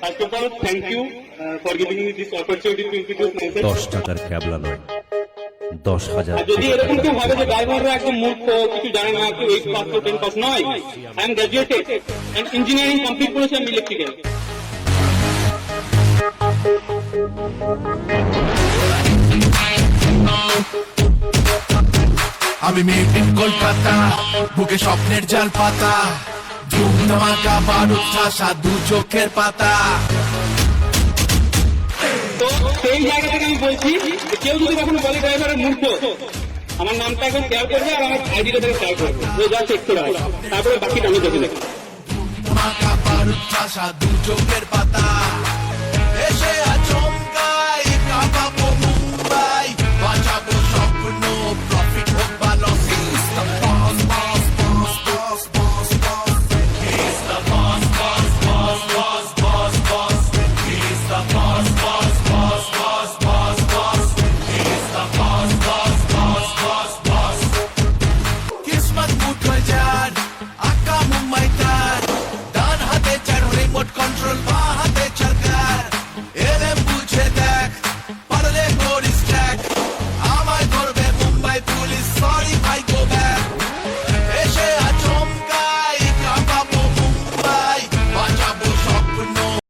First of all, thank you for giving me this opportunity to introduce myself. 10 টাকার ক্যাবলা নয়, 10,000 আর যদি এরকম কেউ ভাবে যে ড্রাইভাররা একদম মূর্খ, কিছু জানে না, কেউ 8 পাস 10 পাস নয়, I am graduated and engineering complete করেছি আমি ইলেকট্রিক্যাল। আমি মেড ইন কলকাতা, বুকে স্বপ্নের জাল পাতা, ধুম ধামাকা বারুদ ঠাসা, দু চোখের পাতা। তো সেই জায়গা থেকে আমি বলছি যে কেউ যদি কখনো বলে ড্রাইভারের মূর্খ, আমার নামটা এখন শেয়ার করবে আর আমার আইডিটা থেকে শেয়ার করবে, ও যা চেক করে আসবে, তারপরে বাকিটা আমি দেখে দেখি। ধামাকা বারুদ ঠাসা, দু চোখের পাতা, এসে আছো